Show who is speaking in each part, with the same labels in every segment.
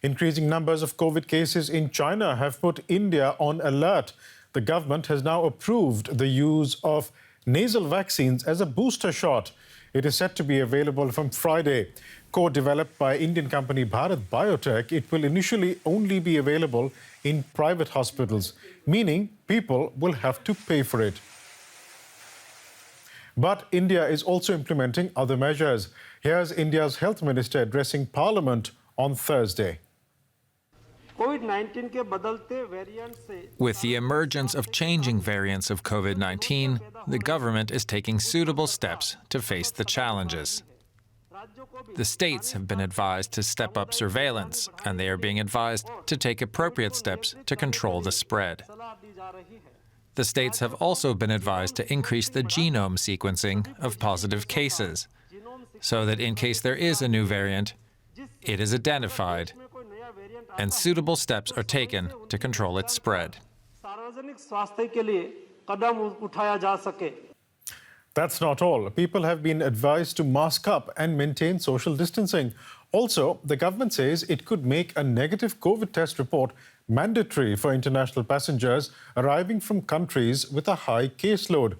Speaker 1: Increasing numbers of COVID cases in China have put India on alert. The government has now approved the use of nasal vaccines as a booster shot. It is set to be available from Friday. Co-developed by Indian company Bharat Biotech, it will initially only be available in private hospitals, meaning people will have to pay for it. But India is also implementing other measures. Here's India's health minister addressing Parliament on Thursday.
Speaker 2: With the emergence of changing variants of COVID-19, the government is taking suitable steps to face the challenges. The states have been advised to step up surveillance, and they are being advised to take appropriate steps to control the spread. The states have also been advised to increase the genome sequencing of positive cases, so that in case there is a new variant, it is identified, and suitable steps are taken to control its spread.
Speaker 1: That's not all. People have been advised to mask up and maintain social distancing. Also, the government says it could make a negative COVID test report mandatory for international passengers arriving from countries with a high caseload.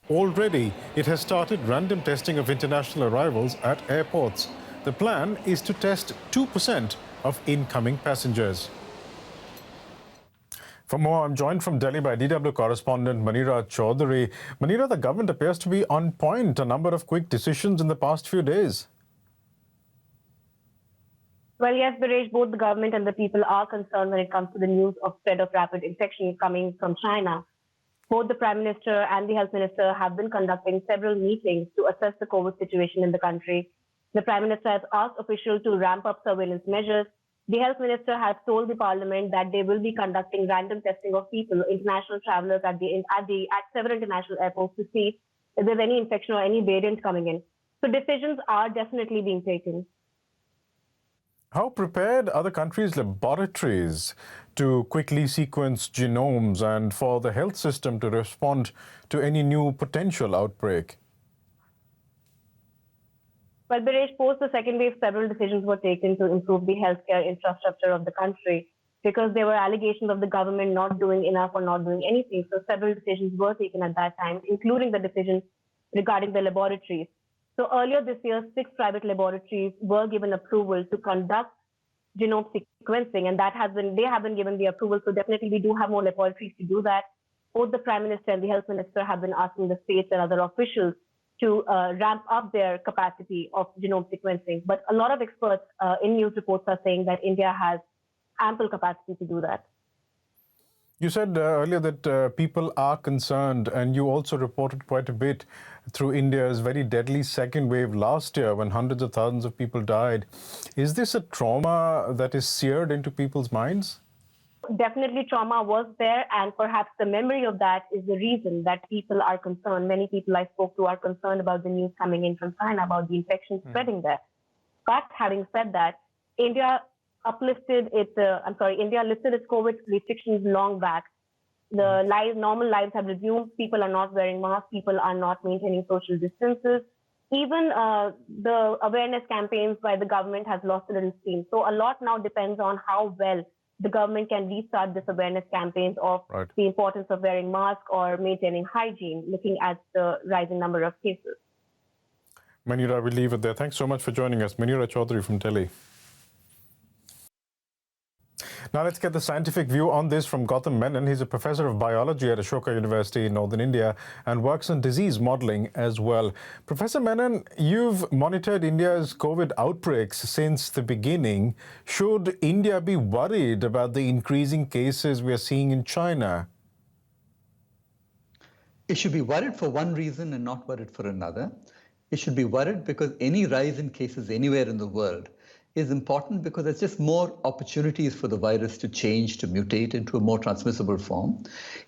Speaker 1: Already, it has started random testing of international arrivals at airports. The plan is to test 2% of incoming passengers. For more, I'm joined from Delhi by DW correspondent Manira Chaudhary. Manira, the government appears to be on point. A number of quick decisions in the past few days.
Speaker 3: Well, yes, Biresh, both the government and the people are concerned when it comes to the news of spread of rapid infection coming from China. Both the Prime Minister and the Health Minister have been conducting several meetings to assess the COVID situation in the country. The Prime Minister has asked officials to ramp up surveillance measures. The Health Minister has told the Parliament that they will be conducting random testing of people, international travelers at several international airports to see if there's any infection or any variant coming in. So decisions are definitely being taken.
Speaker 1: How prepared are the country's laboratories to quickly sequence genomes and for the health system to respond to any new potential outbreak?
Speaker 3: Well, Biresh, post the second wave, several decisions were taken to improve the healthcare infrastructure of the country because there were allegations of the government not doing enough or not doing anything. So several decisions were taken at that time, including the decision regarding the laboratories. So earlier this year, 6 private laboratories were given approval to conduct genome sequencing, and they have been given the approval. So definitely we do have more laboratories to do that. Both the Prime Minister and the Health Minister have been asking the states and other officials to ramp up their capacity of genome sequencing. But a lot of experts in news reports are saying that India has ample capacity to do that.
Speaker 1: You said earlier that people are concerned, and you also reported quite a bit through India's very deadly second wave last year when hundreds of thousands of people died. Is this a trauma that is seared into people's minds?
Speaker 3: Definitely trauma was there, and perhaps the memory of that is the reason that people are concerned. Many people I spoke to are concerned about the news coming in from China about the infection spreading there. But having said that, India lifted its COVID restrictions long back. The normal lives have resumed. People are not wearing masks. People are not maintaining social distances. Even the awareness campaigns by the government has lost a little steam. So a lot now depends on how well the government can restart this awareness campaigns of the importance of wearing masks or maintaining hygiene, looking at the rising number of cases.
Speaker 1: Manira, we'll leave it there. Thanks so much for joining us. Manira Chaudhary from Delhi. Now let's get the scientific view on this from Gautam Menon. He's a professor of biology at Ashoka University in Northern India and works on disease modeling as well. Professor Menon, you've monitored India's COVID outbreaks since the beginning. Should India be worried about the increasing cases we are seeing in China?
Speaker 4: It should be worried for one reason and not worried for another. It should be worried because any rise in cases anywhere in the world is important because there's just more opportunities for the virus to change, to mutate into a more transmissible form.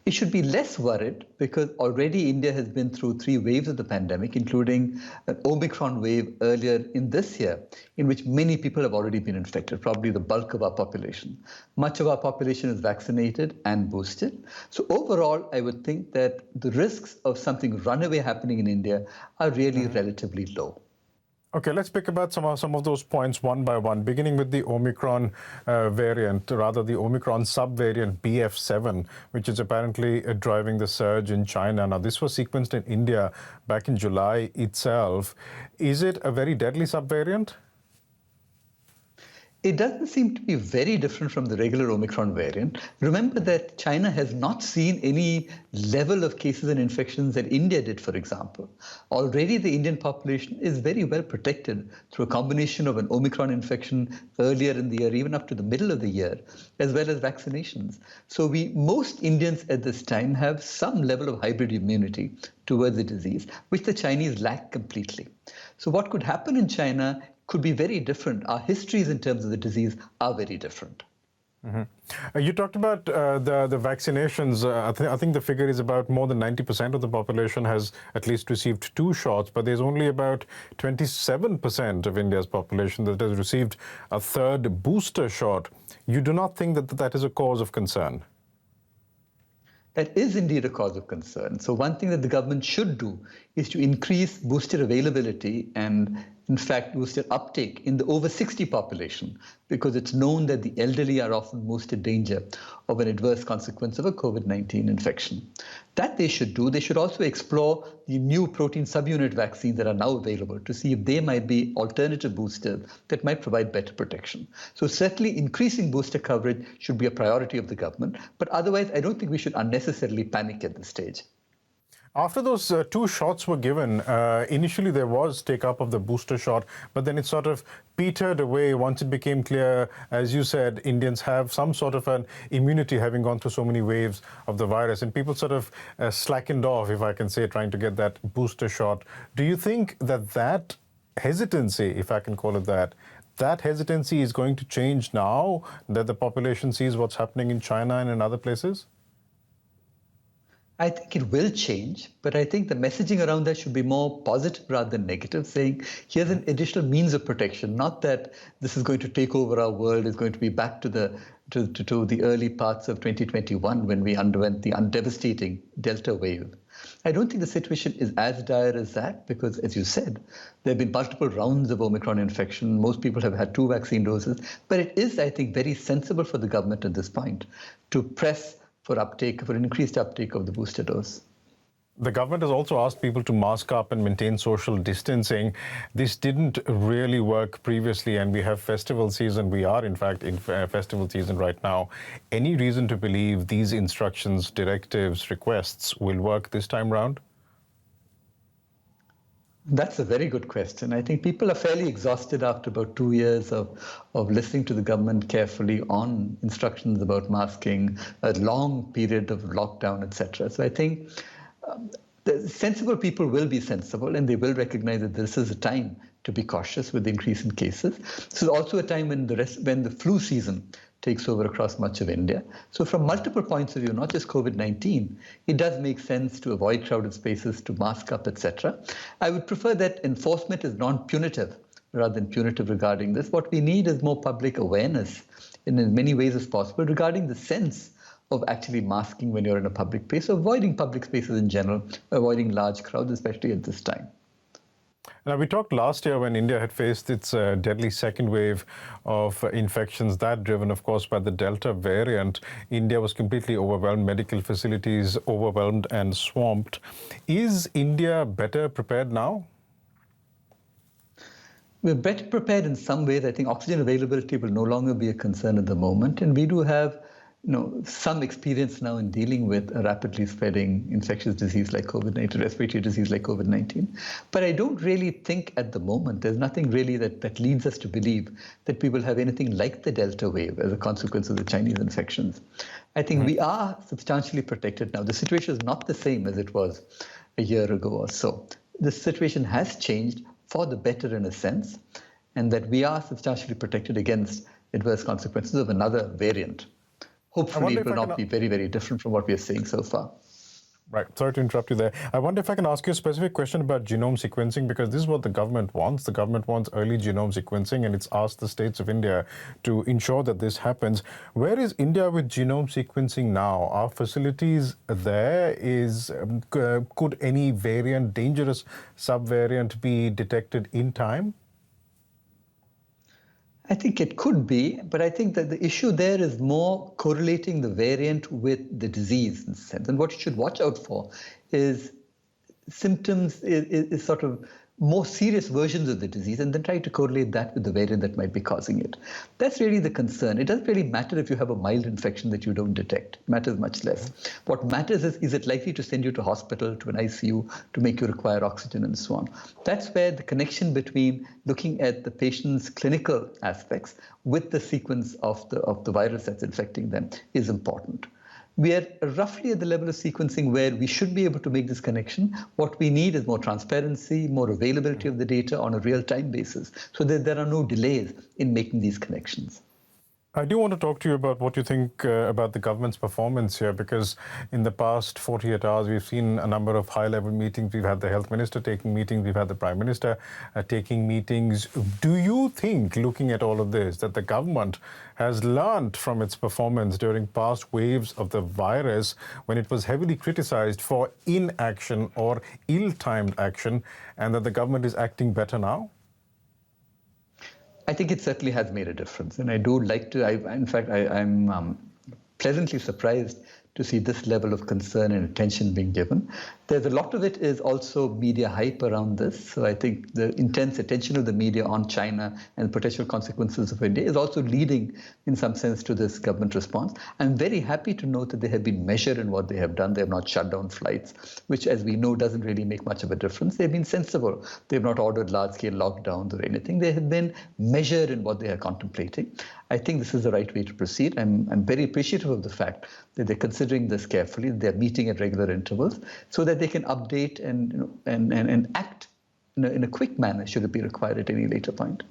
Speaker 4: It should be less worried because already India has been through 3 waves of the pandemic, including an Omicron wave earlier in this year, in which many people have already been infected, probably the bulk of our population. Much of our population is vaccinated and boosted. So overall, I would think that the risks of something runaway happening in India are really relatively low.
Speaker 1: Okay, let's pick about some of those points one by one, beginning with the Omicron variant, rather the Omicron subvariant BF7, which is apparently driving the surge in China. Now, this was sequenced in India back in July itself. Is it a very deadly subvariant?
Speaker 4: It doesn't seem to be very different from the regular Omicron variant. Remember that China has not seen any level of cases and infections that India did, for example. Already the Indian population is very well protected through a combination of an Omicron infection earlier in the year, even up to the middle of the year, as well as vaccinations. So most Indians at this time have some level of hybrid immunity towards the disease, which the Chinese lack completely. So what could happen in China could be very different. Our histories in terms of the disease are very different.
Speaker 1: Mm-hmm. You talked about the vaccinations. I think the figure is about more than 90% of the population has at least received 2 shots, but there's only about 27% of India's population that has received a 3rd booster shot. You do not think that that is a cause of concern?
Speaker 4: That is indeed a cause of concern. So one thing that the government should do is to increase booster availability and, in fact, booster uptake in the over 60 population, because it's known that the elderly are often most in danger of an adverse consequence of a COVID-19 infection. That they should do. They should also explore the new protein subunit vaccines that are now available to see if they might be alternative boosters that might provide better protection. So certainly increasing booster coverage should be a priority of the government, but otherwise I don't think we should unnecessarily panic at this stage.
Speaker 1: After those 2 shots were given, initially there was take-up of the booster shot, but then it sort of petered away once it became clear, as you said, Indians have some sort of an immunity having gone through so many waves of the virus, and people sort of slackened off, if I can say, trying to get that booster shot. Do you think that hesitancy, if I can call it that hesitancy is going to change now that the population sees what's happening in China and in other places?
Speaker 4: I think it will change, but I think the messaging around that should be more positive rather than negative, saying here's an additional means of protection, not that this is going to take over our world, it's going to be back to the early parts of 2021 when we underwent the devastating Delta wave. I don't think the situation is as dire as that because, as you said, there have been multiple rounds of Omicron infection. Most people have had 2 vaccine doses, but it is, I think, very sensible for the government at this point to press for increased uptake of the booster dose.
Speaker 1: The government has also asked people to mask up and maintain social distancing. This didn't really work previously, and we have festival season. We are, in fact, in festival season right now. Any reason to believe these instructions, directives, requests will work this time round?
Speaker 4: That's a very good question. I think people are fairly exhausted after about 2 years of listening to the government carefully on instructions about masking, a long period of lockdown, etc. So I think the sensible people will be sensible and they will recognize that this is a time to be cautious with the increase in cases. This is also a time when the flu season takes over across much of India. So from multiple points of view, not just COVID-19, it does make sense to avoid crowded spaces, to mask up, etc. I would prefer that enforcement is non-punitive rather than punitive regarding this. What we need is more public awareness in as many ways as possible regarding the sense of actually masking when you're in a public place, avoiding public spaces in general, avoiding large crowds, especially at this time.
Speaker 1: Now, we talked last year when India had faced its deadly 2nd wave of infections, that driven, of course, by the Delta variant. India was completely overwhelmed, medical facilities overwhelmed and swamped. Is India better prepared now?
Speaker 4: We're better prepared in some ways. I think oxygen availability will no longer be a concern at the moment. And we do have some experience now in dealing with a rapidly spreading infectious disease like COVID-19, respiratory disease like COVID-19. But I don't really think at the moment, there's nothing really that leads us to believe that we will have anything like the Delta wave as a consequence of the Chinese infections. I think we are substantially protected now. The situation is not the same as it was a year ago or so. The situation has changed for the better in a sense, and that we are substantially protected against adverse consequences of another variant. Hopefully, it will not be very, very different from what we are seeing so far.
Speaker 1: Right. Sorry to interrupt you there. I wonder if I can ask you a specific question about genome sequencing, because this is what the government wants. The government wants early genome sequencing, and it's asked the states of India to ensure that this happens. Where is India with genome sequencing now? Are facilities there? Could any variant, dangerous subvariant, be detected in time?
Speaker 4: I think it could be, but I think that the issue there is more correlating the variant with the disease in a sense. And what you should watch out for is symptoms, is sort of more serious versions of the disease, and then try to correlate that with the variant that might be causing it. That's really the concern. It doesn't really matter if you have a mild infection that you don't detect. It matters much less. What matters is it likely to send you to hospital, to an ICU, to make you require oxygen and so on. That's where the connection between looking at the patient's clinical aspects with the sequence of the virus that's infecting them is important. We are roughly at the level of sequencing where we should be able to make this connection. What we need is more transparency, more availability of the data on a real-time basis, so that there are no delays in making these connections.
Speaker 1: I do want to talk to you about what you think about the government's performance here, because in the past 48 hours, we've seen a number of high-level meetings. We've had the health minister taking meetings. We've had the prime minister taking meetings. Do you think, looking at all of this, that the government has learned from its performance during past waves of the virus when it was heavily criticized for inaction or ill-timed action, and that the government is acting better now?
Speaker 4: I think it certainly has made a difference. And I do like to, I'm pleasantly surprised to see this level of concern and attention being given. There's a lot of it is also media hype around this. So I think the intense attention of the media on China and potential consequences of India is also leading, in some sense, to this government response. I'm very happy to note that they have been measured in what they have done. They have not shut down flights, which, as we know, doesn't really make much of a difference. They've been sensible. They've not ordered large-scale lockdowns or anything. They have been measured in what they are contemplating. I think this is the right way to proceed. I'm very appreciative of the fact that they're considering this carefully. They're meeting at regular intervals so that they can update and act in a quick manner should it be required at any later point.